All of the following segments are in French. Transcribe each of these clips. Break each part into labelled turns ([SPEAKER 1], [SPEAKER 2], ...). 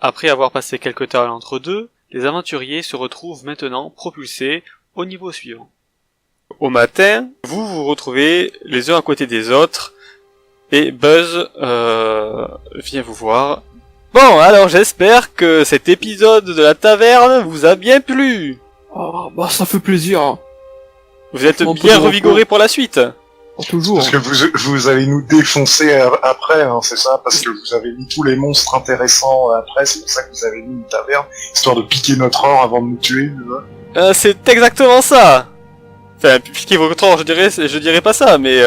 [SPEAKER 1] Après avoir passé quelques temps entre deux, les aventuriers se retrouvent maintenant propulsés au niveau suivant. Au matin, vous vous retrouvez les uns à côté des autres, et Buzz vient vous voir. Bon, alors j'espère que cet épisode de la taverne vous a bien plu.
[SPEAKER 2] Ah, bah ça fait plaisir.
[SPEAKER 1] Vous êtes bien revigoré pour la suite.
[SPEAKER 2] Toujours.
[SPEAKER 3] Parce que vous allez nous défoncer après, hein, c'est ça? Parce que vous avez mis tous les monstres intéressants après, c'est pour ça que vous avez mis une taverne, histoire de piquer notre or avant de nous tuer,
[SPEAKER 1] C'est exactement ça. Enfin, piquer votre or, je dirais pas ça, mais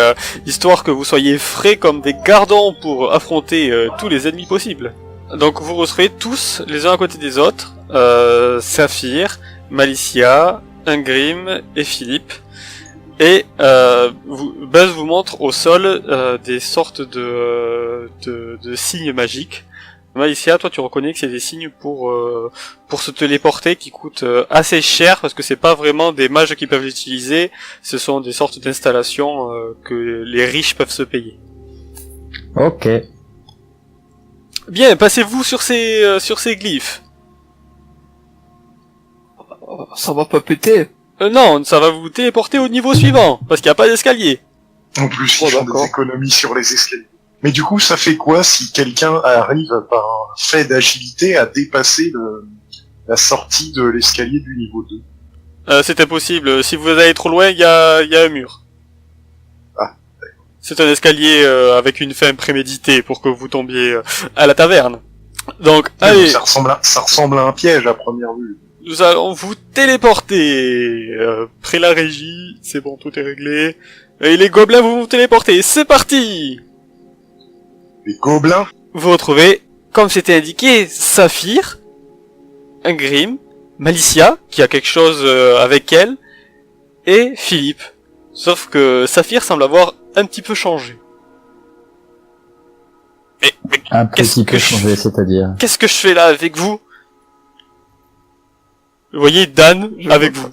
[SPEAKER 1] histoire que vous soyez frais comme des gardons pour affronter tous les ennemis possibles. Donc vous retrouvez tous les uns à côté des autres, Saphir, Malicia, Ingrim et Philippe. Et Buzz vous montre au sol des sortes de signes magiques. Malicia, toi tu reconnais que c'est des signes pour se téléporter qui coûtent assez cher parce que c'est pas vraiment des mages qui peuvent les utiliser, ce sont des sortes d'installations que les riches peuvent se payer.
[SPEAKER 4] Ok.
[SPEAKER 1] Bien, passez-vous sur ces glyphes.
[SPEAKER 2] Ça va pas péter.
[SPEAKER 1] Non, ça va vous téléporter au niveau suivant, parce qu'il n'y a pas d'escalier.
[SPEAKER 3] En plus, ils font des économies sur les escaliers. Mais du coup, ça fait quoi si quelqu'un arrive par un fait d'agilité à dépasser la sortie de l'escalier du niveau 2?
[SPEAKER 1] C'est impossible. Si vous allez trop loin, il y a un mur.
[SPEAKER 3] Ah.
[SPEAKER 1] C'est un escalier avec une fin préméditée pour que vous tombiez à la taverne. Donc, allez.
[SPEAKER 3] Ça ressemble à un piège à première vue.
[SPEAKER 1] Nous allons vous téléporter. Près la régie, c'est bon, tout est réglé. Et les gobelins vont vous téléporter. C'est parti.
[SPEAKER 3] Les gobelins?
[SPEAKER 1] Vous retrouvez, comme c'était indiqué, Saphir, Ingrim, Malicia, qui a quelque chose avec elle, et Philippe. Sauf que Saphir semble avoir un petit peu changé. Mais
[SPEAKER 4] un petit peu changé, c'est-à-dire?
[SPEAKER 1] Qu'est-ce que je fais là avec vous? Vous voyez Dan avec vous.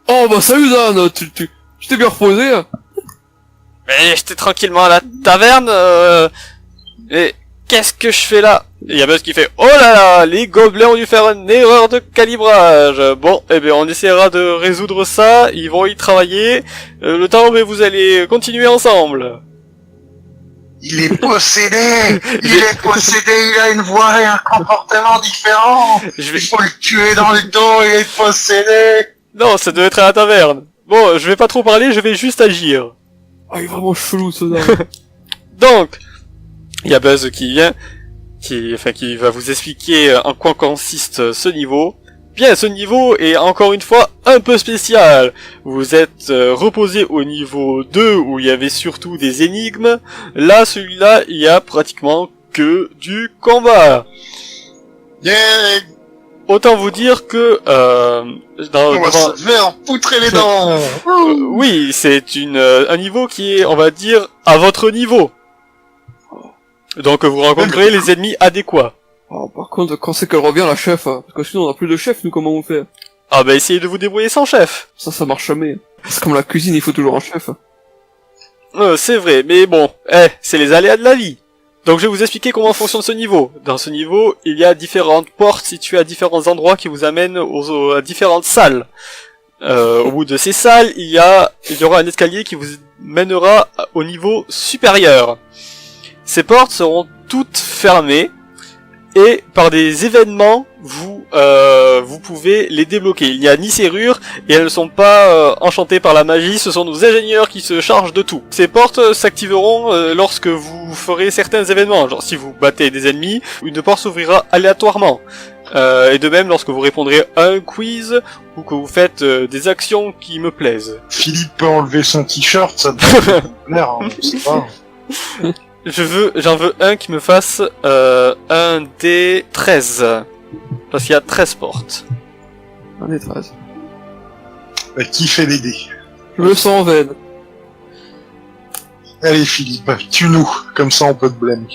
[SPEAKER 2] Oh bah salut Dan, tu t'es bien reposé?
[SPEAKER 1] Mais j'étais tranquillement à la taverne, et qu'est-ce que je fais là? Il y a Buzz qui fait, oh là là, les gobelins ont dû faire une erreur de calibrage. Bon, eh bien on essaiera de résoudre ça, ils vont y travailler, le temps où vous allez continuer ensemble.
[SPEAKER 3] Il est possédé! Il a une voix et un comportement différent! Il faut le tuer dans le dos, il est possédé!
[SPEAKER 1] Non, ça doit être à la taverne. Bon, je vais pas trop parler, je vais juste agir.
[SPEAKER 2] Ah, il est vraiment chelou ce Dan.
[SPEAKER 1] Donc, il y a Buzz qui vient, qui va vous expliquer en quoi consiste ce niveau. Bien, ce niveau est encore une fois un peu spécial. Vous êtes reposé au niveau 2 où il y avait surtout des énigmes. Là, celui-là, il y a pratiquement que du combat.
[SPEAKER 3] Yeah.
[SPEAKER 1] Autant vous dire que
[SPEAKER 3] on va se faire poutrer les dents.
[SPEAKER 1] Oui, c'est un niveau qui est, on va dire, à votre niveau. Donc vous rencontrez les ennemis adéquats.
[SPEAKER 2] Oh, par contre, quand c'est qu'elle revient la chef, hein, parce que sinon on a plus de chef, nous comment on fait?
[SPEAKER 1] Ah bah essayez de vous débrouiller sans chef.
[SPEAKER 2] Ça marche jamais. C'est comme la cuisine, il faut toujours un chef.
[SPEAKER 1] C'est vrai, mais bon, c'est les aléas de la vie. Donc je vais vous expliquer comment fonctionne ce niveau. Dans ce niveau, il y a différentes portes situées à différents endroits qui vous amènent à différentes salles. Au bout de ces salles, il y aura un escalier qui vous mènera au niveau supérieur. Ces portes seront toutes fermées. Et par des événements, vous pouvez les débloquer. Il n'y a ni serrure, et elles ne sont pas enchantées par la magie, ce sont nos ingénieurs qui se chargent de tout. Ces portes s'activeront lorsque vous ferez certains événements, genre si vous battez des ennemis, une porte s'ouvrira aléatoirement. Et de même lorsque vous répondrez à un quiz, ou que vous faites des actions qui me plaisent.
[SPEAKER 3] Philippe peut enlever son t-shirt, ça devrait plaire, hein, je sais pas.
[SPEAKER 1] J'en veux un qui me fasse un des 13. Parce qu'il y a 13 portes.
[SPEAKER 2] Un des 13.
[SPEAKER 3] Qui fait les dés?
[SPEAKER 2] Je le sens en veine.
[SPEAKER 3] Allez Philippe, tue-nous, comme ça on peut te blâmer.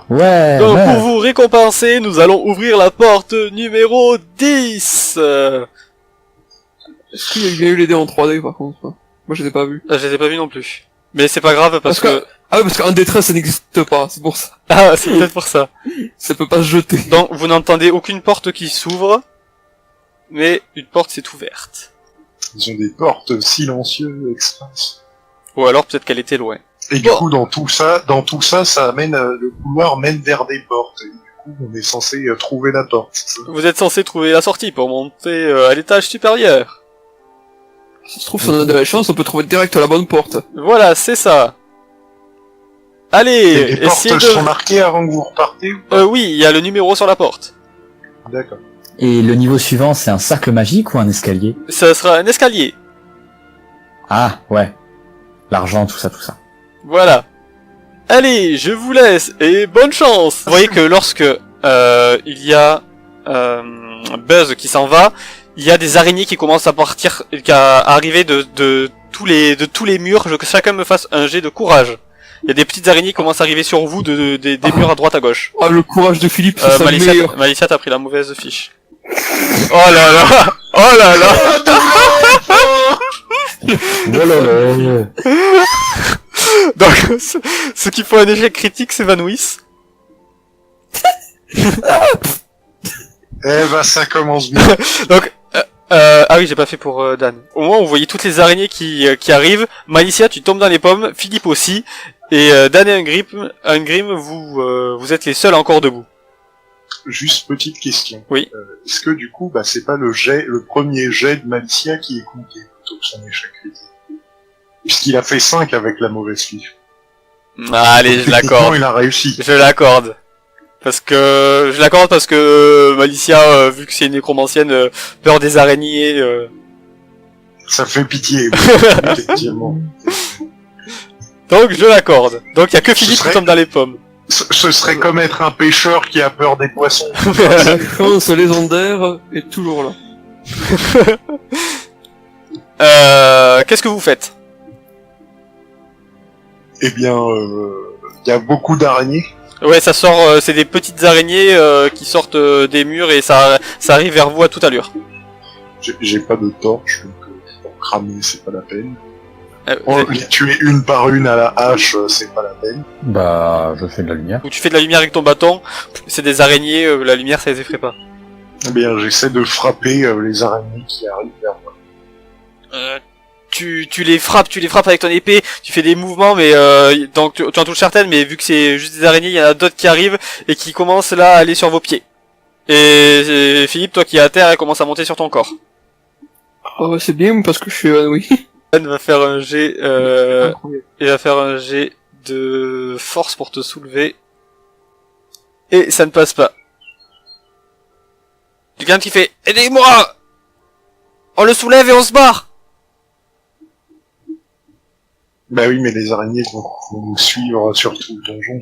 [SPEAKER 4] Ouais.
[SPEAKER 1] Donc
[SPEAKER 4] ouais.
[SPEAKER 1] pour vous récompenser, nous allons ouvrir la porte numéro 10.
[SPEAKER 2] Est-ce qu'il y a eu les dés en 3D par contre? Moi je les ai pas vus.
[SPEAKER 1] Je les ai pas vus non plus. Mais c'est pas grave parce que
[SPEAKER 2] Ah oui, parce qu'un détresse, ça n'existe pas, c'est pour ça.
[SPEAKER 1] Ah, c'est peut-être pour ça.
[SPEAKER 2] Ça peut pas se jeter.
[SPEAKER 1] Donc, vous n'entendez aucune porte qui s'ouvre, mais une porte s'est ouverte.
[SPEAKER 3] Ils ont des portes silencieuses express.
[SPEAKER 1] Ou alors peut-être qu'elle était loin.
[SPEAKER 3] Et du coup, dans tout ça, ça amène, le couloir mène vers des portes. Et du coup, on est censé trouver la porte. C'est ça.
[SPEAKER 1] Vous êtes censé trouver la sortie pour monter à l'étage supérieur.
[SPEAKER 2] Si ça se trouve, si on a de la chance, on peut trouver direct la bonne porte.
[SPEAKER 1] Voilà, c'est ça. Allez,
[SPEAKER 3] Et les
[SPEAKER 1] essayez
[SPEAKER 3] portes sont marquées avant que vous repartez ou pas
[SPEAKER 1] Oui, il y a le numéro sur la porte.
[SPEAKER 3] D'accord.
[SPEAKER 4] Et le niveau suivant, c'est un cercle magique ou un escalier?
[SPEAKER 1] Ça sera un escalier.
[SPEAKER 4] Ah, ouais. L'argent, tout ça, tout ça.
[SPEAKER 1] Voilà. Allez, je vous laisse et bonne chance. Vous voyez que lorsque il y a Buzz qui s'en va, il y a des araignées qui commencent à partir, à arriver de tous les murs. Je veux que chacun me fasse un jet de courage. Il y a des petites araignées qui commencent à arriver sur vous des murs à droite à gauche.
[SPEAKER 2] Ah, le courage de Philippe, c'est ça le meilleur.
[SPEAKER 1] Malicia, t'as pris la mauvaise fiche. Oh là là. Oh là là. Donc, ceux qui font un échec critique s'évanouissent.
[SPEAKER 3] Eh ben, ça commence bien.
[SPEAKER 1] Donc, ah oui, j'ai pas fait pour Dan. Au moins, vous voyez toutes les araignées qui arrivent. Malicia, tu tombes dans les pommes. Philippe aussi. Et Dan et Ungrim, vous êtes les seuls encore debout.
[SPEAKER 3] Juste petite question.
[SPEAKER 1] Oui.
[SPEAKER 3] Est-ce que du coup, c'est pas le premier jet de Malicia qui est compté plutôt que son échec critique? Puisqu'il a fait 5 avec la mauvaise fiche.
[SPEAKER 1] Allez, je l'accorde.
[SPEAKER 3] Il a réussi.
[SPEAKER 1] Je l'accorde. Parce que Malicia, vu que c'est une nécromancienne, peur des araignées.
[SPEAKER 3] Ça fait pitié, effectivement.
[SPEAKER 1] Donc je l'accorde. Donc il y a que Philippe qui tombe dans les pommes.
[SPEAKER 3] Ce serait comme être un pêcheur qui a peur des poissons.
[SPEAKER 2] La chance légendaire est toujours
[SPEAKER 1] là. Qu'est-ce que vous faites?
[SPEAKER 3] Eh bien, il y a beaucoup d'araignées.
[SPEAKER 1] Ouais, ça sort, c'est des petites araignées qui sortent des murs et ça arrive vers vous à toute allure.
[SPEAKER 3] J'ai pas de torche, donc pour cramer, c'est pas la peine.
[SPEAKER 1] Vous
[SPEAKER 3] les tuer une par une à la hache, c'est pas la peine.
[SPEAKER 4] Bah, je fais de la lumière.
[SPEAKER 1] Ou tu fais de la lumière avec ton bâton, c'est des araignées, la lumière ça les effraie pas.
[SPEAKER 3] Eh bien, j'essaie de frapper les araignées qui arrivent vers moi.
[SPEAKER 1] Tu les frappes avec ton épée, tu fais des mouvements, mais donc tu en touches certaines, mais vu que c'est juste des araignées, il y en a d'autres qui arrivent et qui commencent là à aller sur vos pieds. Et Philippe, toi qui es à terre, elle commence à monter sur ton corps.
[SPEAKER 2] Ah ouais, c'est bien parce que je suis évanoui.
[SPEAKER 1] Dan va faire un jet, il va faire un jet de force pour te soulever. Et ça ne passe pas. Quelqu'un qui fait « Aidez-moi ! On le soulève et on se barre !»
[SPEAKER 3] Bah oui, mais les araignées vont nous suivre sur tout le donjon.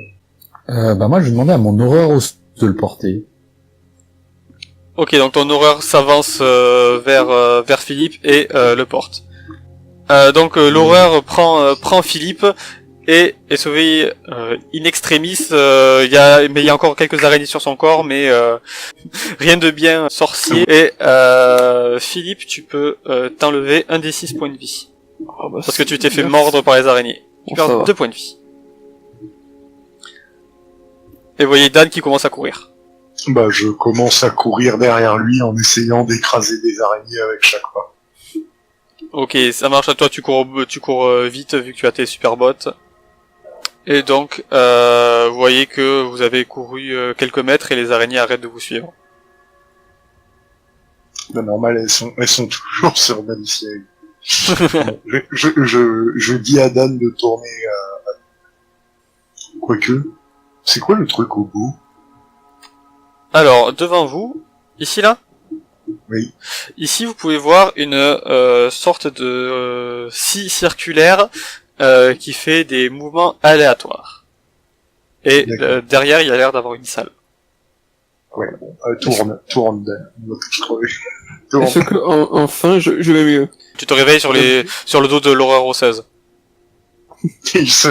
[SPEAKER 4] Bah moi je demandais à mon horreur de le porter.
[SPEAKER 1] Ok, donc ton horreur s'avance vers Philippe et le porte. Donc l'horreur prend Philippe et est sauvé in extremis. Il y a encore quelques araignées sur son corps, mais rien de bien sorcier. Et Philippe, tu peux t'enlever un des 6 points de vie.
[SPEAKER 2] Oh, bah,
[SPEAKER 1] Parce que tu t'es fait mordre par les araignées. Tu perds 2 points de vie. Et vous voyez Dan qui commence à courir.
[SPEAKER 3] Bah, je commence à courir derrière lui en essayant d'écraser des araignées avec chaque pas.
[SPEAKER 1] Ok, ça marche. Toi, tu cours vite vu que tu as tes super bottes. Et donc, vous voyez que vous avez couru quelques mètres et les araignées arrêtent de vous suivre.
[SPEAKER 3] Bah, normal, elles sont toujours sur Malicia. je dis à Dan de tourner Quoique, c'est quoi le truc au bout?
[SPEAKER 1] Alors, devant vous, ici là?
[SPEAKER 3] Oui.
[SPEAKER 1] Ici, vous pouvez voir une sorte de scie circulaire qui fait des mouvements aléatoires. Et derrière, il y a l'air d'avoir une salle.
[SPEAKER 3] Ouais, bon, tourne Dan. On va tous crever.
[SPEAKER 2] Est-ce que enfin je vais mieux?
[SPEAKER 1] Tu te réveilles sur le dos de l'horreur osseuse.
[SPEAKER 3] Il s'est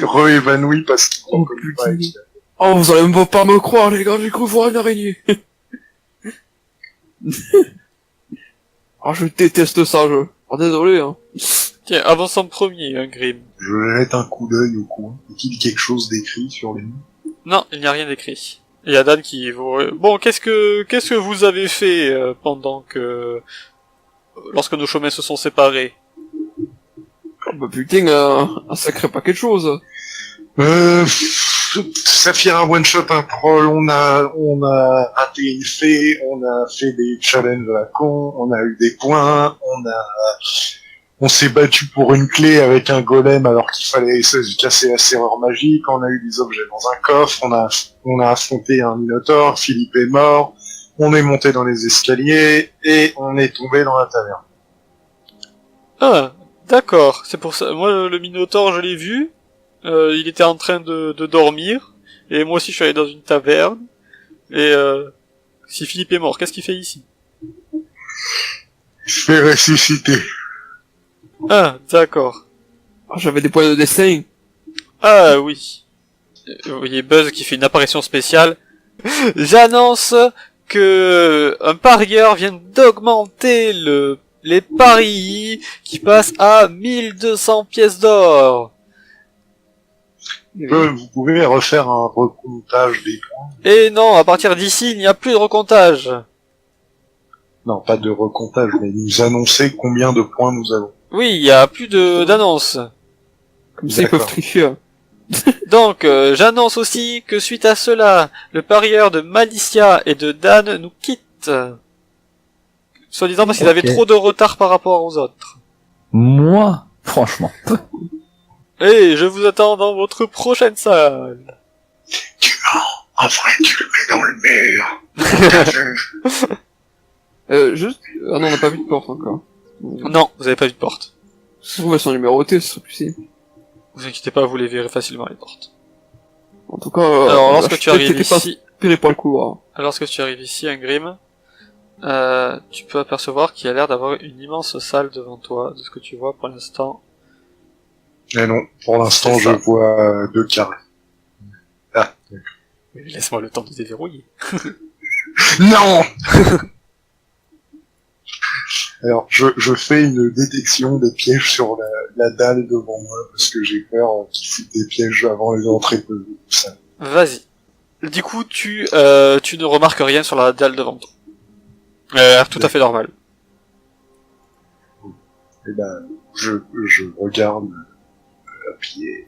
[SPEAKER 3] réévanoui parce qu'il
[SPEAKER 2] Oh putain. Oh, vous allez même pas me croire, les gars, j'ai cru voir une araignée. Oh, je déteste ça, Oh, désolé, hein.
[SPEAKER 1] Tiens, avance en premier, hein, Grim.
[SPEAKER 3] Je jette un coup d'œil au coin. Est-il quelque chose d'écrit sur les murs?
[SPEAKER 1] Non, il n'y a rien d'écrit. Il y a Dan qui vous... Bon, qu'est-ce que vous avez fait pendant que... lorsque nos chemins se sont séparés?
[SPEAKER 2] Oh, bah putain, un sacré paquet de choses.
[SPEAKER 3] Saphir un one shot, un troll, on a raté une fée, on a fait des challenges à con, on a eu des points, on s'est battu pour une clé avec un golem alors qu'il fallait casser la serrure magique, on a eu des objets dans un coffre, on a affronté un minotaure, Philippe est mort, on est monté dans les escaliers, et on est tombé dans la taverne.
[SPEAKER 1] Ah, d'accord, c'est pour ça. Moi, le Minotaure, je l'ai vu. Il était en train de dormir. Et moi aussi, je suis allé dans une taverne. Et si Philippe est mort, qu'est-ce qu'il fait ici?
[SPEAKER 3] Je fais ressusciter.
[SPEAKER 1] Ah, d'accord.
[SPEAKER 2] Ah, j'avais des points de destin.
[SPEAKER 1] Ah, oui. Vous voyez Buzz qui fait une apparition spéciale. J'annonce que un parieur vient d'augmenter les paris qui passent à 1200 pièces d'or.
[SPEAKER 3] Vous pouvez refaire un recomptage des points?
[SPEAKER 1] Et non, à partir d'ici, il n'y a plus de recomptage.
[SPEAKER 3] Non, pas de recomptage, mais nous annoncer combien de points nous avons.
[SPEAKER 1] Oui, il n'y a plus d'annonce.
[SPEAKER 2] Comme ça, ils peuvent tricher.
[SPEAKER 1] Donc, j'annonce aussi que suite à cela, le parieur de Malicia et de Dan nous quitte. Soit disant parce qu'ils avaient trop de retard par rapport aux autres.
[SPEAKER 4] Moi, franchement.
[SPEAKER 1] Et je vous attends dans votre prochaine salle.
[SPEAKER 3] Tu mens, en vrai tu le mets dans le mur.
[SPEAKER 2] Juste... Ah non, on n'a pas vu de porte encore.
[SPEAKER 1] Non, vous avez pas vu de porte.
[SPEAKER 2] Si elles sont numérotées, ce serait plus simple.
[SPEAKER 1] Vous inquiétez pas, vous les verrez facilement les portes.
[SPEAKER 2] En tout cas,
[SPEAKER 1] Alors, lorsque tu arrives ici,
[SPEAKER 2] pas par le couloir.
[SPEAKER 1] lorsque tu arrives ici, Ingrim, tu peux apercevoir qu'il y a l'air d'avoir une immense salle devant toi, de ce que tu vois pour l'instant.
[SPEAKER 3] Mais non, pour l'instant je vois 2 carrés. Ah.
[SPEAKER 1] Laisse-moi le temps de déverrouiller.
[SPEAKER 3] Non. Alors, je fais une détection des pièges sur la dalle devant moi, parce que j'ai peur qu'ils foutent des pièges avant les entrées de ça.
[SPEAKER 1] Vas-y. Du coup, tu ne remarques rien sur la dalle devant toi. Elle a l'air tout à fait normale.
[SPEAKER 3] Et ben, je regarde à pied.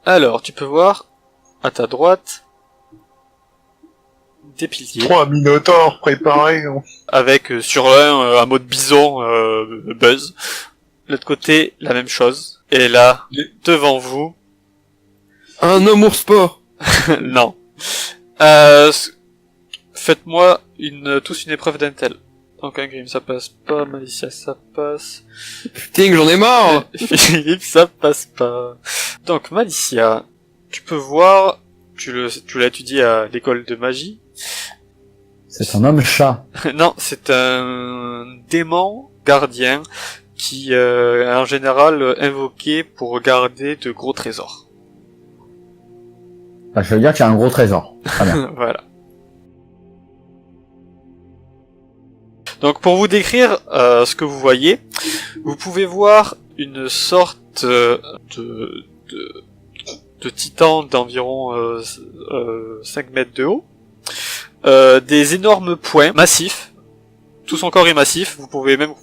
[SPEAKER 1] Alors, tu peux voir, à ta droite, des piliers.
[SPEAKER 3] 3 minotaures préparés.
[SPEAKER 1] Avec sur l'un un mode bison, Buzz. L'autre côté, la même chose. Et là, devant vous...
[SPEAKER 2] Un homme ours sport.
[SPEAKER 1] non. Faites-moi tous une épreuve d'intel. Donc Ingrim ça passe pas, Malicia ça passe.
[SPEAKER 2] Putain, j'en ai marre.
[SPEAKER 1] Philippe ça passe pas. Donc Malicia, tu peux voir, tu l'as étudié à l'école de magie.
[SPEAKER 4] C'est un homme chat.
[SPEAKER 1] Non, c'est un démon gardien qui est en général invoqué pour garder de gros trésors.
[SPEAKER 4] Enfin, je veux dire qu'il y a un gros trésor. Très bien.
[SPEAKER 1] Voilà. Donc pour vous décrire ce que vous voyez, vous pouvez voir une sorte de titan d'environ 5 mètres de haut, des énormes poings massifs, tout son corps est massif, vous pouvez même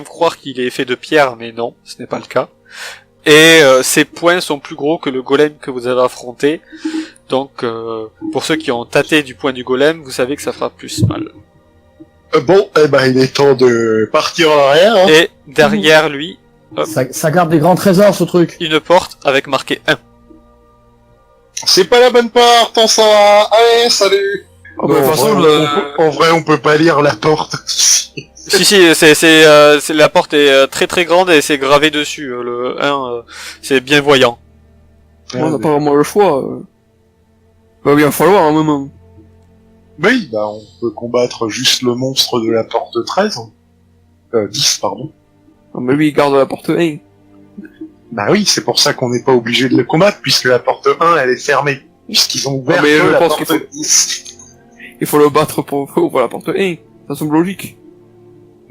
[SPEAKER 1] croire qu'il est fait de pierre, mais non, ce n'est pas le cas. Et ses poings sont plus gros que le golem que vous avez affronté, donc pour ceux qui ont tâté du poing du golem, vous savez que ça fera plus mal.
[SPEAKER 3] Bon, eh ben il est temps de partir en arrière. Hein.
[SPEAKER 1] Et derrière lui, hop,
[SPEAKER 4] Ça garde des grands trésors, ce truc.
[SPEAKER 1] une porte avec marqué 1.
[SPEAKER 3] C'est pas la bonne porte, on s'en va. Allez, salut.
[SPEAKER 2] Ah bah, de toute façon,
[SPEAKER 3] En vrai, on peut pas lire la porte.
[SPEAKER 1] Si, c'est la porte est très très grande et c'est gravé dessus. Le 1, c'est bien voyant.
[SPEAKER 2] on n'a pas vraiment le choix. Va bien falloir un moment.
[SPEAKER 3] Oui, bah on peut combattre juste le monstre de la porte 13. 10, pardon.
[SPEAKER 2] Non, mais lui, il garde la porte 1.
[SPEAKER 3] Bah oui, c'est pour ça qu'on n'est pas obligé de le combattre, puisque la porte 1, elle est fermée. Puisqu'ils ont ouvert
[SPEAKER 2] mais
[SPEAKER 3] que
[SPEAKER 2] je
[SPEAKER 3] la
[SPEAKER 2] pense
[SPEAKER 3] porte
[SPEAKER 2] qu'il faut-
[SPEAKER 3] 10.
[SPEAKER 2] Il faut le battre pour ouvrir la porte 1. Ça semble logique.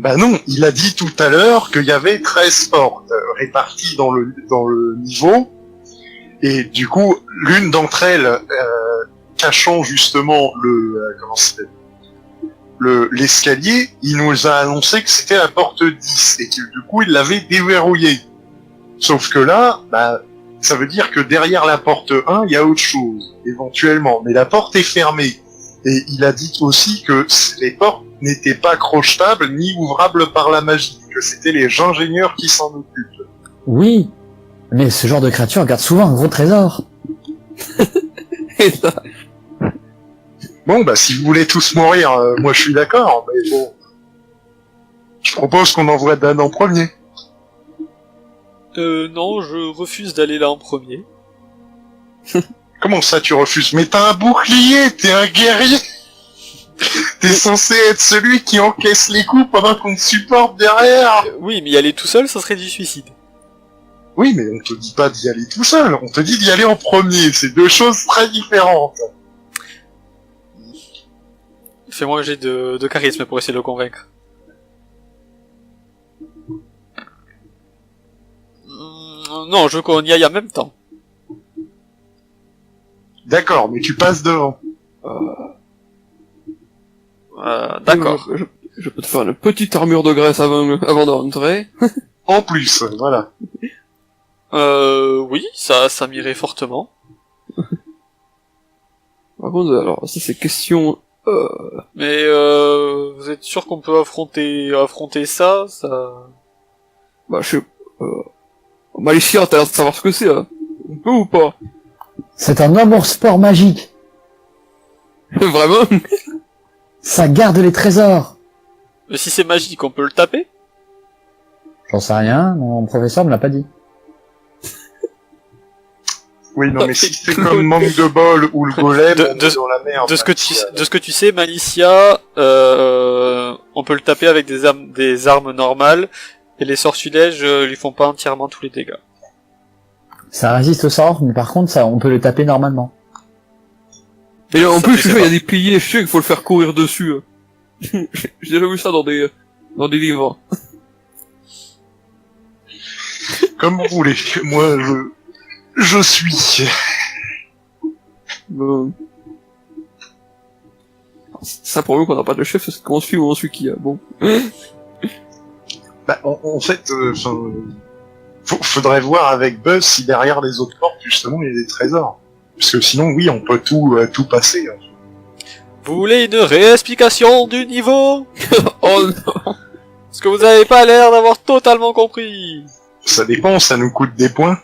[SPEAKER 3] Bah non, il a dit tout à l'heure qu'il y avait 13 portes réparties dans le niveau, et du coup, l'une d'entre elles, cachant justement l'escalier, il nous a annoncé que c'était la porte 10, et que du coup, il l'avait déverrouillée. Sauf que là, bah, ça veut dire que derrière la porte 1, il y a autre chose, éventuellement, mais la porte est fermée. Et il a dit aussi que les portes n'étaient pas crochetables ni ouvrables par la magie, que c'était les ingénieurs qui s'en occupent.
[SPEAKER 4] Oui, mais ce genre de créature garde souvent un gros trésor.
[SPEAKER 2] Et ça,
[SPEAKER 3] Bon, bah si vous voulez tous mourir, moi je suis d'accord, mais bon... Je propose qu'on envoie Dan en premier.
[SPEAKER 1] Non, je refuse d'aller là en premier.
[SPEAKER 3] Comment ça tu refuses? Mais t'as un bouclier, t'es un guerrier. T'es censé être celui qui encaisse les coups pendant qu'on te supporte derrière.
[SPEAKER 1] Oui, mais y aller tout seul, ça serait du suicide.
[SPEAKER 3] Oui, mais on te dit pas d'y aller tout seul, on te dit d'y aller en premier, c'est deux choses très différentes.
[SPEAKER 1] Fais-moi un jet de charisme pour essayer de le convaincre. Non, je veux qu'on y aille en même temps.
[SPEAKER 3] D'accord, mais tu passes devant.
[SPEAKER 1] D'accord.
[SPEAKER 2] je peux te faire une petite armure de graisse avant d'entrer.
[SPEAKER 3] En plus, voilà.
[SPEAKER 1] Oui, ça m'irait fortement.
[SPEAKER 2] Par contre, alors, ça c'est question...
[SPEAKER 1] Mais vous êtes sûr qu'on peut affronter ça?
[SPEAKER 2] Bah, je sais... Malicia, t'as l'air de savoir ce que c'est, hein. On peut ou pas?
[SPEAKER 4] C'est un amour sport magique.
[SPEAKER 2] Vraiment?
[SPEAKER 4] Ça garde les trésors.
[SPEAKER 1] Mais si c'est magique, on peut le taper?
[SPEAKER 4] J'en sais rien, mon professeur me l'a pas dit.
[SPEAKER 3] Oui, non, mais si c'est comme manque de bol ou le golem, on est dans la merde.
[SPEAKER 1] De ce que tu sais, Malicia, on peut le taper avec des armes normales, et les sortilèges lui font pas entièrement tous les dégâts.
[SPEAKER 4] Ça résiste au sort, mais par contre, ça, on peut le taper normalement.
[SPEAKER 2] Et en
[SPEAKER 1] Ça
[SPEAKER 2] plus,
[SPEAKER 1] fait
[SPEAKER 2] il y
[SPEAKER 1] ça.
[SPEAKER 2] a des piliers, je sais qu'il faut le faire courir dessus. J'ai déjà vu ça dans des livres.
[SPEAKER 3] Comme vous voulez. Moi, je suis.
[SPEAKER 2] Bon. Ça pour nous qu'on n'a pas de chef, c'est qu'on suit ou on suit qui, bon.
[SPEAKER 3] Bah, en fait, faudrait voir avec Buzz si derrière les autres portes, justement, il y a des trésors. Parce que sinon, oui, on peut tout passer. Hein.
[SPEAKER 1] Vous voulez une réexplication du niveau?
[SPEAKER 2] Oh non.
[SPEAKER 1] Parce que vous avez pas l'air d'avoir totalement compris.
[SPEAKER 3] Ça dépend, ça nous coûte des points.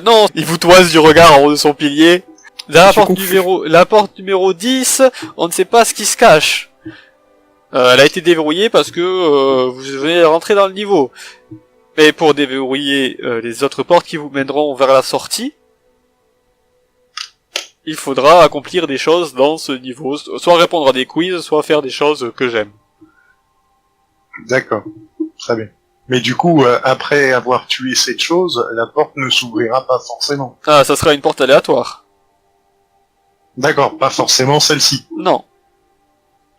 [SPEAKER 1] Non, il vous toise du regard en haut de son pilier. La
[SPEAKER 2] Je suis
[SPEAKER 1] porte numéro 10, on ne sait pas ce qui se cache. Elle a été déverrouillée parce que vous venez rentrer dans le niveau. Mais pour déverrouiller les autres portes qui vous mèneront vers la sortie, il faudra accomplir des choses dans ce niveau, soit répondre à des quiz, soit faire des choses que j'aime.
[SPEAKER 3] D'accord, très bien. Mais du coup, après avoir tué cette chose, la porte ne s'ouvrira pas forcément.
[SPEAKER 1] Ah, ça sera une porte aléatoire.
[SPEAKER 3] D'accord, pas forcément celle-ci.
[SPEAKER 1] Non.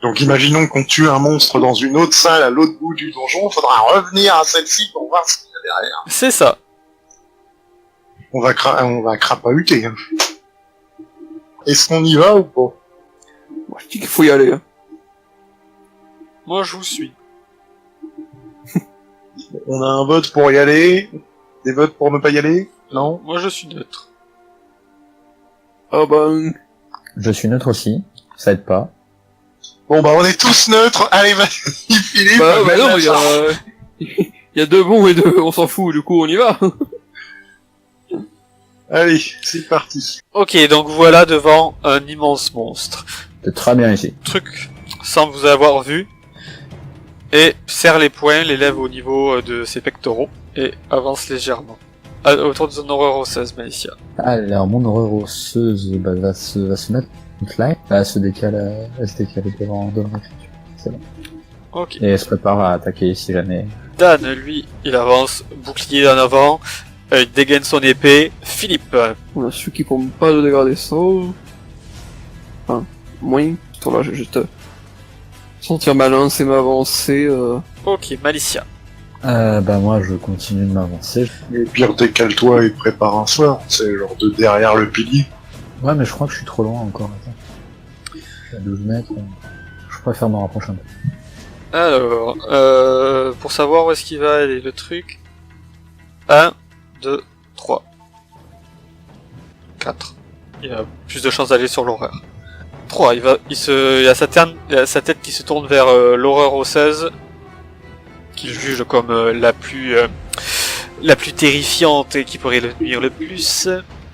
[SPEAKER 3] Donc imaginons qu'on tue un monstre dans une autre salle à l'autre bout du donjon, faudra revenir à celle-ci pour voir ce qu'il y a derrière.
[SPEAKER 1] C'est ça.
[SPEAKER 3] On va crapahuter. Hein. Est-ce qu'on y va ou pas?
[SPEAKER 2] Moi, je dis qu'il faut y aller. Hein.
[SPEAKER 1] Moi, je vous suis.
[SPEAKER 3] On a un vote pour y aller, des votes pour ne pas y aller? Non?
[SPEAKER 1] Moi, je suis neutre.
[SPEAKER 2] Ah ben...
[SPEAKER 4] Je suis neutre aussi, ça aide pas.
[SPEAKER 3] Bon bah on est tous neutres, allez vas-y Philippe.
[SPEAKER 2] Bah non, il y a deux bons et deux, on s'en fout, du coup on y va.
[SPEAKER 3] Allez, c'est parti.
[SPEAKER 1] Ok, donc voilà devant un immense monstre.
[SPEAKER 4] C'est très bien ici.
[SPEAKER 1] Truc, sans vous avoir vu, et serre les poings, les lève au niveau de ses pectoraux, et avance légèrement. Autour de son horreur osseuse, Malicia.
[SPEAKER 4] Alors, mon horreur osseuse va se mettre là, elle va se décaler devant la créature. C'est bon.
[SPEAKER 1] Ok.
[SPEAKER 4] Et elle se prépare à attaquer si jamais.
[SPEAKER 1] Dan, lui, il avance, bouclier en avant, il dégaine son épée. Philippe,
[SPEAKER 2] On a ceux qui font pas de dégradés ça. Enfin, moins. Toi là, je te... Sentir ma lance et m'avancer.
[SPEAKER 1] Ok, Malicia.
[SPEAKER 4] Bah moi je continue de m'avancer.
[SPEAKER 3] Au pire, décale-toi et prépare un soir. C'est genre de derrière le pilier.
[SPEAKER 4] Ouais mais je crois que je suis trop loin encore. Attends. Je suis à 12 mètres. Je préfère me rapprocher un peu.
[SPEAKER 1] Alors, pour savoir où est-ce qu'il va aller le truc. 1, 2, 3, 4. Il a plus de chances d'aller sur l'horreur. 3, il a sa tête qui se tourne vers l'horreur osseuse, qu'il juge comme la plus terrifiante et qui pourrait le nuire le plus.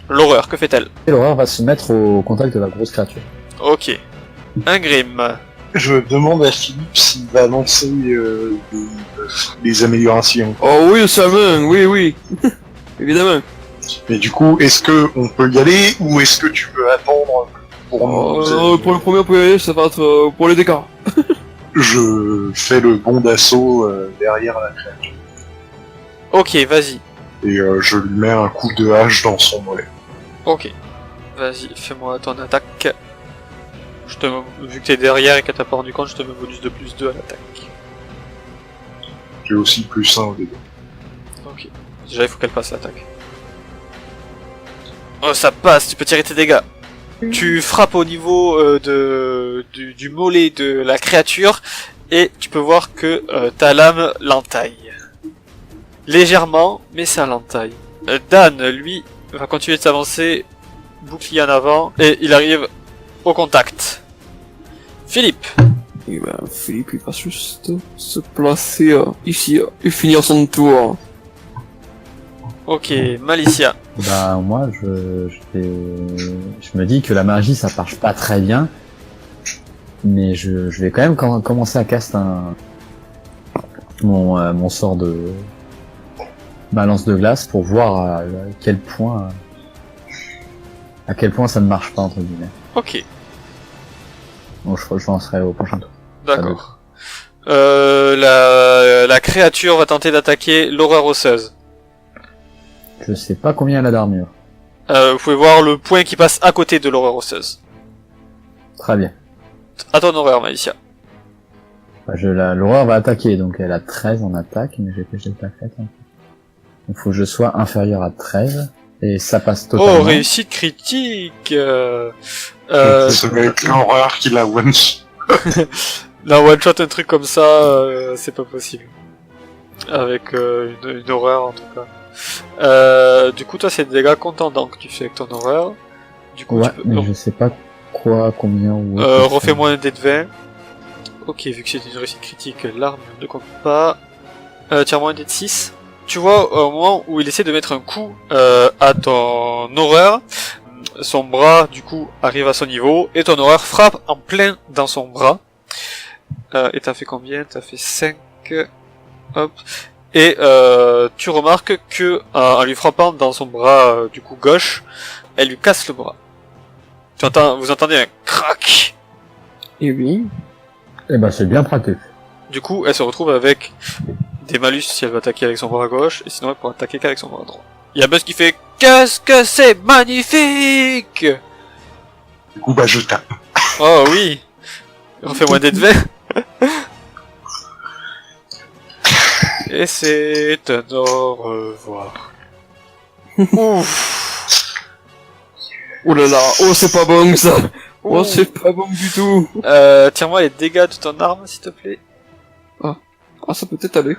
[SPEAKER 1] L'horreur, que fait-elle?
[SPEAKER 4] Et l'horreur va se mettre au contact de la grosse créature.
[SPEAKER 1] Ok. Ingrim.
[SPEAKER 3] Je demande à Philippe s'il va lancer des améliorations.
[SPEAKER 2] Oh oui, ça main, oui. Évidemment.
[SPEAKER 3] Mais du coup, est-ce que on peut y aller ou est-ce que tu veux attendre pour nous
[SPEAKER 2] Pour le premier, on peut y aller, ça va être pour les dégâts.
[SPEAKER 3] Je fais le bond d'assaut derrière la créature.
[SPEAKER 1] Ok, vas-y.
[SPEAKER 3] Et je lui mets un coup de hache dans son mollet.
[SPEAKER 1] Ok. Vas-y, fais-moi ton attaque. Vu que t'es derrière et que t'as pas rendu compte, je te mets bonus de plus 2 à l'attaque.
[SPEAKER 3] J'ai aussi plus 1 au début.
[SPEAKER 1] Ok. Déjà, il faut qu'elle passe l'attaque. Oh, ça passe, tu peux tirer tes dégâts. Tu frappes au niveau du mollet de la créature et tu peux voir que ta lame l'entaille. Légèrement, mais ça l'entaille. Dan, lui, va continuer de s'avancer, bouclier en avant, et il arrive au contact. Philippe.
[SPEAKER 2] Et ben, Philippe, il va juste se placer ici et finir son tour.
[SPEAKER 1] Ok, Malicia.
[SPEAKER 4] Bah moi je me dis que la magie ça marche pas très bien, mais je vais quand même commencer à caster mon sort de balance de glace pour voir à quel point ça ne marche pas entre guillemets.
[SPEAKER 1] Ok,
[SPEAKER 4] Donc je lancerai au prochain tour.
[SPEAKER 1] d'accord. La créature va tenter d'attaquer l'horreur osseuse.
[SPEAKER 4] Je sais pas combien elle a d'armure.
[SPEAKER 1] Vous pouvez voir le point qui passe à côté de l'horreur osseuse.
[SPEAKER 4] Très bien.
[SPEAKER 1] À ton horreur, Malicia.
[SPEAKER 4] Bah, l'horreur va attaquer, donc elle a 13 en attaque, mais j'ai pas fait. Hein. Donc faut que je sois inférieur à 13, et ça passe totalement.
[SPEAKER 1] Oh, réussite critique.
[SPEAKER 3] Ça va être l'horreur qui la one.
[SPEAKER 1] La one shot un truc comme ça, c'est pas possible. Avec une horreur en tout cas. Du coup, toi, c'est des dégâts contendants que tu fais avec ton horreur. Du coup,
[SPEAKER 4] Ouais,
[SPEAKER 1] tu peux.
[SPEAKER 4] mais
[SPEAKER 1] Donc,
[SPEAKER 4] je sais pas combien ou.
[SPEAKER 1] refais-moi un dé de 20. Ok, vu que c'est une réussite critique, l'arme ne compte pas. Tire-moi un dé de 6. Tu vois, au moment où il essaie de mettre un coup à ton horreur, son bras, du coup, arrive à son niveau, et ton horreur frappe en plein dans son bras. Et t'as fait combien? T'as fait 5. Hop. Et tu remarques que en lui frappant dans son bras du coup gauche, elle lui casse le bras. Vous entendez un crac.
[SPEAKER 2] Et oui.
[SPEAKER 4] Eh ben c'est bien pratique.
[SPEAKER 1] Du coup, elle se retrouve avec des malus si elle veut attaquer avec son bras gauche, et sinon elle pourra attaquer qu'avec son bras droit. Il y a Buzz qui fait qu'est-ce que c'est magnifique.
[SPEAKER 3] Du coup, bah je tape.
[SPEAKER 1] Oh oui. Refais-moi des de 20. Et c'est un au revoir. Ouf.
[SPEAKER 2] Oh là là, oh c'est pas bon ça. Oh c'est pas bon du tout.
[SPEAKER 1] Tire-moi les dégâts de ton arme, s'il te plaît.
[SPEAKER 2] Ah ça peut peut-être aller.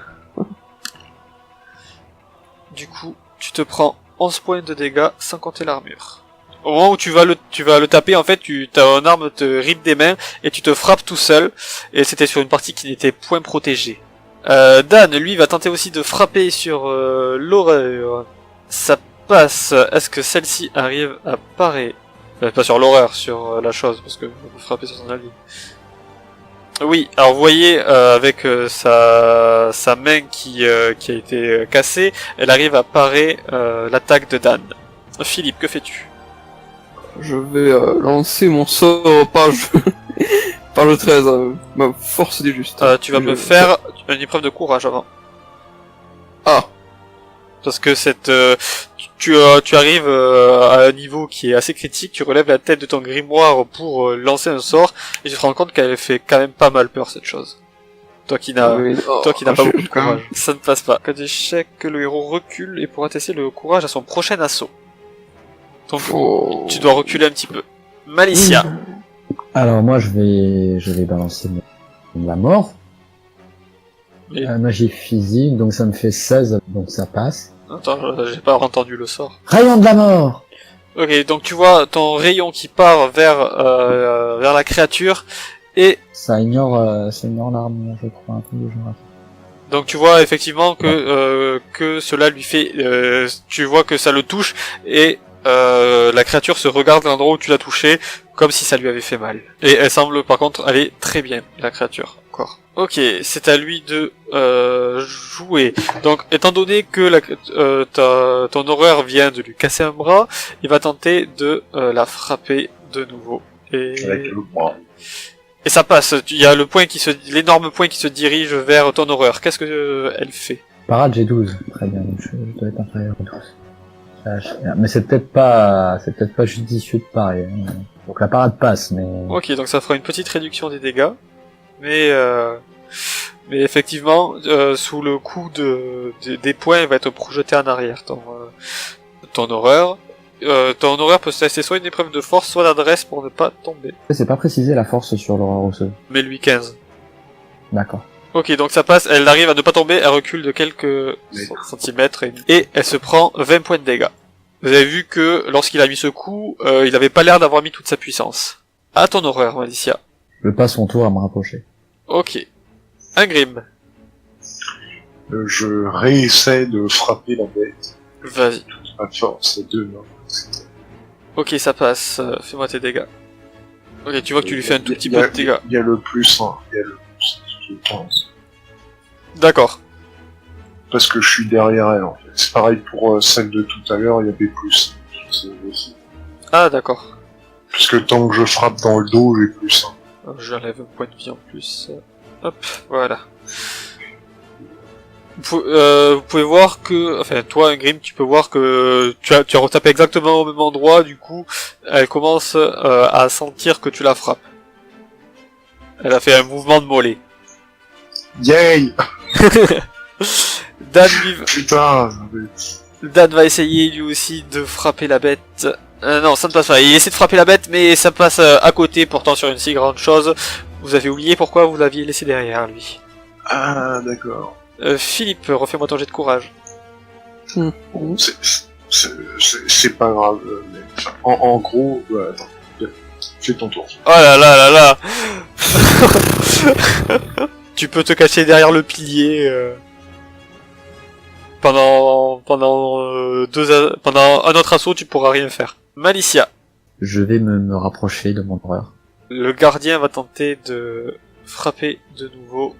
[SPEAKER 1] Du coup, tu te prends 11 points de dégâts sans compter l'armure. Au moment où tu vas le taper, en fait, ta arme te rip des mains et tu te frappes tout seul. Et c'était sur une partie qui n'était point protégée. Dan, lui, va tenter aussi de frapper sur l'horreur. Ça passe. Est-ce que celle-ci arrive à parer? Pas sur l'horreur, sur la chose, parce que vous frappez sur son allié. Oui, alors vous voyez, avec sa main qui a été cassée, elle arrive à parer l'attaque de Dan. Philippe, que fais-tu?
[SPEAKER 2] Je vais lancer mon sort page page 13, ma force des justes.
[SPEAKER 1] Tu vas me faire une épreuve de courage avant.
[SPEAKER 2] Ah.
[SPEAKER 1] Parce que tu arrives à un niveau qui est assez critique, tu relèves la tête de ton grimoire pour lancer un sort, et tu te rends compte qu'elle fait quand même pas mal peur cette chose. Toi qui n'as pas beaucoup de courage. Ça ne passe pas. Cas d'échec, le héros recule et pourra tester le courage à son prochain assaut. Donc tu dois reculer un petit peu. Malicia.
[SPEAKER 4] Alors moi je vais balancer la mort.
[SPEAKER 1] Et-
[SPEAKER 4] Magie physique, donc ça me fait 16, donc ça passe.
[SPEAKER 1] Attends, j'ai pas entendu le sort.
[SPEAKER 4] Rayon de la mort.
[SPEAKER 1] Ok, donc tu vois ton rayon qui part vers la créature, et
[SPEAKER 4] Ça ignore l'arme, je crois, un truc du genre.
[SPEAKER 1] donc tu vois effectivement que cela lui fait, tu vois que ça le touche, et la créature se regarde l'endroit où tu l'as touché, comme si ça lui avait fait mal. Et elle semble par contre aller très bien, la créature. Encore. Ok, c'est à lui de jouer. Donc, étant donné que ton horreur vient de lui casser un bras, il va tenter de la frapper de nouveau.
[SPEAKER 3] Avec le bras.
[SPEAKER 1] Et ça passe. Il y a l'énorme point qui se dirige vers ton horreur. Qu'est-ce que elle fait?
[SPEAKER 4] Parade, j'ai 12. Très bien, donc je dois être inférieur à 12. Mais c'est peut-être pas judicieux de parer. Hein. Donc la parade passe, mais...
[SPEAKER 1] Ok, donc ça fera une petite réduction des dégâts. Mais effectivement, sous le coup des points, il va être projeté en arrière. Ton horreur. Ton horreur peut se tester soit une épreuve de force, soit d'adresse pour ne pas tomber.
[SPEAKER 4] C'est pas précisé la force sur l'horreur osseuse.
[SPEAKER 1] Mais lui 15.
[SPEAKER 4] D'accord.
[SPEAKER 1] Ok, donc ça passe, elle arrive à ne pas tomber, elle recule de quelques centimètres et elle se prend 20 points de dégâts. Vous avez vu que lorsqu'il a mis ce coup, il avait pas l'air d'avoir mis toute sa puissance. À ton horreur, Malicia.
[SPEAKER 4] Je passe mon tour à me rapprocher.
[SPEAKER 1] Ok. Ingrim.
[SPEAKER 3] Je réessaie de frapper la bête.
[SPEAKER 1] Vas-y.
[SPEAKER 3] À force, c'est 2 mains.
[SPEAKER 1] Ok, ça passe. Fais-moi tes dégâts. Ok, tu vois que tu lui fais un tout petit peu de dégâts.
[SPEAKER 3] Il y a le plus 1. Il y a le plus 1, je pense.
[SPEAKER 1] D'accord.
[SPEAKER 3] Parce que je suis derrière elle, en fait. C'est pareil pour celle de tout à l'heure, il y avait plus 1.
[SPEAKER 1] Ah, d'accord.
[SPEAKER 3] Puisque tant que je frappe dans le dos, j'ai plus 1.
[SPEAKER 1] J'enlève un point de vie en plus. Hop, voilà. Vous pouvez voir que, enfin, toi, Ingrim, tu peux voir que tu as retapé exactement au même endroit, du coup, elle commence à sentir que tu la frappes. Elle a fait un mouvement de mollet.
[SPEAKER 3] Yay!
[SPEAKER 1] Dan,
[SPEAKER 3] Putain!
[SPEAKER 1] Dan va essayer lui aussi de frapper la bête. Non, ça ne passe pas. Il essaie de frapper la bête, mais ça passe à côté, portant sur une si grande chose. Vous avez oublié pourquoi vous l'aviez laissé derrière lui.
[SPEAKER 3] Ah, d'accord.
[SPEAKER 1] Philippe, refais-moi ton jet de courage.
[SPEAKER 3] Bon, c'est pas grave, mais enfin, en gros, attends, fais ton tour.
[SPEAKER 1] Oh là là là là. Tu peux te cacher derrière le pilier pendant un autre assaut, tu pourras rien faire. Malicia.
[SPEAKER 4] Je vais me rapprocher de mon horreur.
[SPEAKER 1] Le gardien va tenter de frapper de nouveau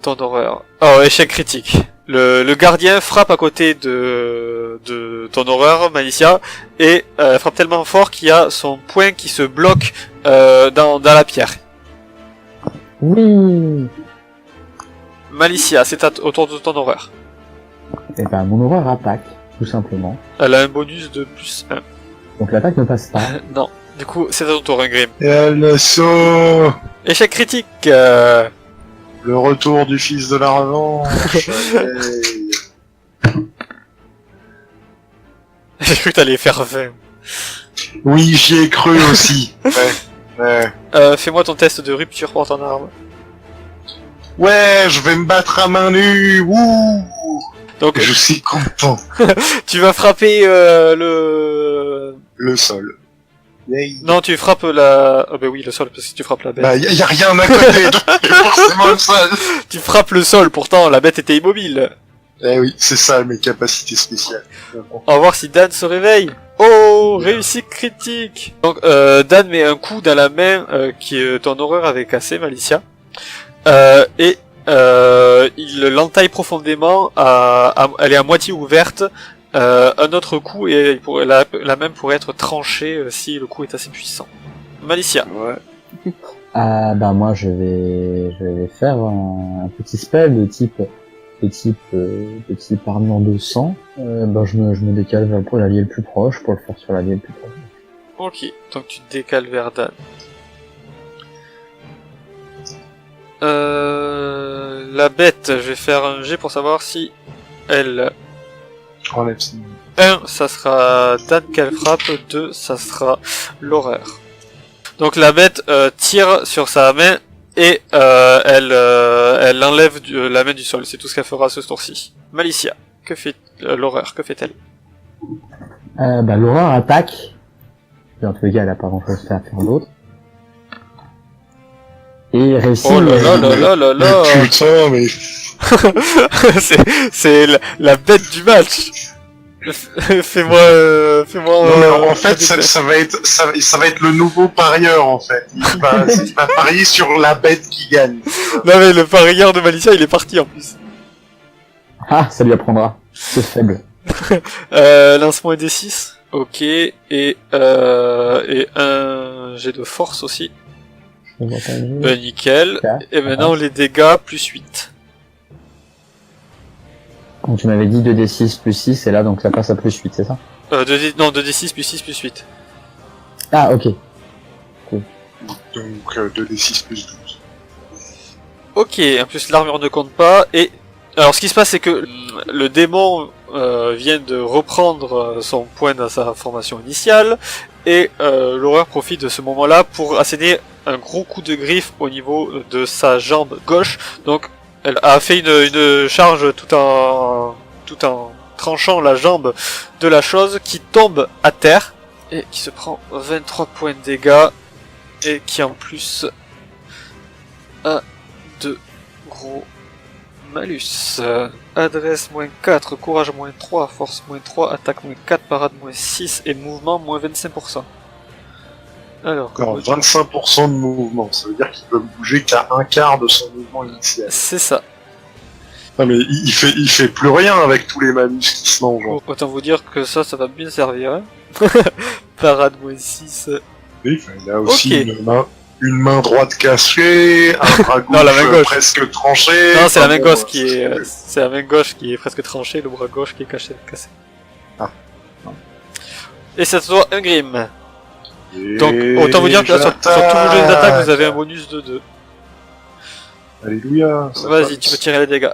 [SPEAKER 1] ton horreur. Oh, échec critique. Le gardien frappe à côté de ton horreur, Malicia, et frappe tellement fort qu'il y a son poing qui se bloque dans la pierre.
[SPEAKER 4] Oui.
[SPEAKER 1] Malicia, c'est autour de ton horreur.
[SPEAKER 4] Et ben mon horreur attaque, tout simplement.
[SPEAKER 1] Elle a un bonus de plus 1.
[SPEAKER 4] Donc l'attaque ne passe pas.
[SPEAKER 1] Non. Du coup, c'est à ton tour, Ingrim.
[SPEAKER 3] Et le saut!
[SPEAKER 1] Échec critique.
[SPEAKER 3] Le retour du fils de la revanche.
[SPEAKER 1] J'ai cru que t'allais faire 20.
[SPEAKER 3] Oui, j'y ai cru aussi. Ouais.
[SPEAKER 1] Fais-moi ton test de rupture pour ton arme.
[SPEAKER 3] Ouais, je vais me battre à main nue. Wouh!
[SPEAKER 1] Donc,
[SPEAKER 3] Je suis content.
[SPEAKER 1] tu vas frapper le
[SPEAKER 3] sol. Yay.
[SPEAKER 1] Non, tu frappes la... Oh bah oui, le sol, parce que tu frappes la bête.
[SPEAKER 3] Bah, y a rien à côté, donc c'est forcément le sol.
[SPEAKER 1] Tu frappes le sol, pourtant, la bête était immobile.
[SPEAKER 3] Eh oui, c'est ça, mes capacités spéciales.
[SPEAKER 1] On va voir si Dan se réveille. Oh, réussite critique. Donc, Dan met un coup dans la main qui ton horreur avait cassé, Malicia. Et il l'entaille profondément, elle est à moitié ouverte. Un autre coup et la même pourrait être tranchée si le coup est assez puissant. Malicia.
[SPEAKER 2] Ouais.
[SPEAKER 4] Ah bah moi je vais faire un petit spell de type de type armure de sang, ben je me décale vers pour l'allié le plus proche, pour le faire sur l'allié le plus proche.
[SPEAKER 1] Ok, donc tu te décales vers Dan. La bête, je vais faire un jet pour savoir si elle...
[SPEAKER 3] Enlève ça.
[SPEAKER 1] 1, ça sera Dan qu'elle frappe, 2, ça sera l'horreur. Donc la bête tire sur sa main et elle enlève la main du sol, c'est tout ce qu'elle fera ce tour-ci. Malicia, que fait l'horreur, que fait-elle?
[SPEAKER 4] Bah l'horreur attaque. Dans tous les cas, elle a pas grand-chose à faire d'autre. Et réussit...
[SPEAKER 1] Oh là là là là là là.
[SPEAKER 3] Putain, mais...
[SPEAKER 1] c'est la bête du match. Fais-moi
[SPEAKER 3] Non, mais en fait, ça va être le nouveau parieur, en fait. Il va parier sur la bête qui gagne.
[SPEAKER 1] Non mais le parieur de Malicia, il est parti en plus.
[SPEAKER 4] Ah, ça lui apprendra. C'est faible.
[SPEAKER 1] Lance-moi un D6. Ok, et un jet de force aussi.
[SPEAKER 4] Je vois pas le jeu.
[SPEAKER 1] Nickel.
[SPEAKER 4] Quatre.
[SPEAKER 1] Et maintenant les dégâts plus 8.
[SPEAKER 4] Donc tu m'avais dit 2d6 plus 6, et là donc ça passe à plus 8, c'est ça?
[SPEAKER 1] Non, 2d6 plus 6 plus 8.
[SPEAKER 4] Ah, ok.
[SPEAKER 3] Donc 2d6 plus 12.
[SPEAKER 1] Ok, en plus l'armure ne compte pas, et... Alors ce qui se passe c'est que le démon vient de reprendre son point dans sa formation initiale, et l'horreur profite de ce moment-là pour asséner un gros coup de griffe au niveau de sa jambe gauche, donc elle a fait une charge tout en tranchant la jambe de la chose qui tombe à terre, et qui se prend 23 points de dégâts, et qui en plus a de gros malus. Adresse moins 4, courage moins 3, force moins 3, attaque moins 4, parade moins 6 et mouvement moins 25%. Alors,
[SPEAKER 3] Alors, 25% de mouvement, ça veut dire qu'il peut bouger qu'à un quart de son mouvement initial.
[SPEAKER 1] c'est ça.
[SPEAKER 3] Non mais il fait plus rien avec tous les malus qui se mangent.
[SPEAKER 1] Bon, autant vous dire que ça va bien servir. Hein. Parade moins 6.
[SPEAKER 3] Oui, il a aussi
[SPEAKER 1] Ok.
[SPEAKER 3] une main droite cachée, un bras gauche,
[SPEAKER 1] Non, la main gauche.
[SPEAKER 3] presque tranché.
[SPEAKER 1] Non, c'est la main
[SPEAKER 3] bon,
[SPEAKER 1] gauche qui est, c'est la main gauche qui est presque tranchée, le bras gauche qui est cassé.
[SPEAKER 3] Ah.
[SPEAKER 1] Et ça se doit un grim.
[SPEAKER 3] Et
[SPEAKER 1] Donc, autant vous dire que là, sur tous vos jeux d'attaque, vous avez un bonus de 2.
[SPEAKER 3] Alléluia. ça
[SPEAKER 1] Vas-y,
[SPEAKER 3] passe.
[SPEAKER 1] tu peux tirer les dégâts.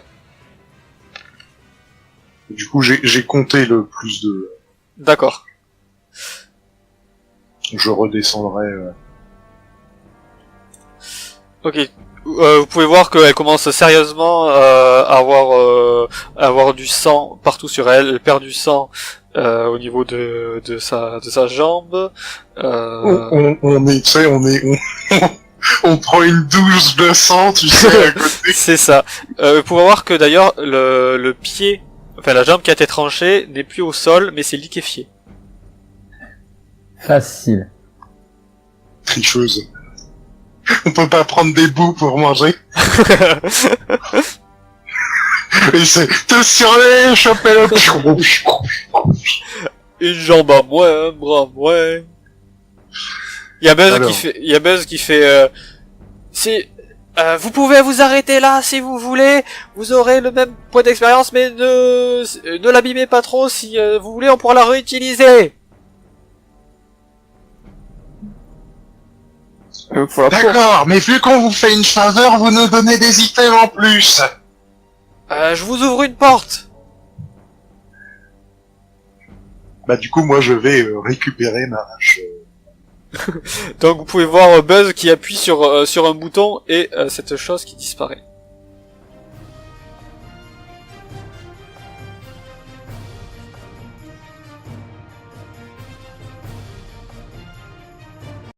[SPEAKER 3] Du coup, j'ai compté le plus de.
[SPEAKER 1] D'accord.
[SPEAKER 3] Je redescendrai.
[SPEAKER 1] Ok. Vous pouvez voir qu'elle commence sérieusement à avoir du sang partout sur elle. Elle perd du sang au niveau de sa jambe.
[SPEAKER 3] On est, tu sais, on prend une douche de sang, tu sais, à côté.
[SPEAKER 1] C'est ça. Vous pouvez voir que d'ailleurs le pied, enfin la jambe qui a été tranchée n'est plus au sol, mais c'est liquéfié.
[SPEAKER 4] Facile.
[SPEAKER 3] Tricheuse. On peut pas prendre des bouts pour manger. Et c'est, te surveille, choper le...
[SPEAKER 1] Une jambe à moins, un bras à moins. Il y a Buzz
[SPEAKER 3] Alors.
[SPEAKER 1] qui fait, si, vous pouvez vous arrêter là si vous voulez, vous aurez le même point d'expérience, mais ne l'abîmez pas trop, si vous voulez on pourra la réutiliser.
[SPEAKER 2] Pour la course.
[SPEAKER 3] D'accord, mais vu qu'on vous fait une faveur, vous nous donnez des items en plus.
[SPEAKER 1] Je vous ouvre une porte.
[SPEAKER 3] Bah du coup, moi je vais récupérer ma hache.
[SPEAKER 1] Donc vous pouvez voir Buzz qui appuie sur un bouton et cette chose qui disparaît.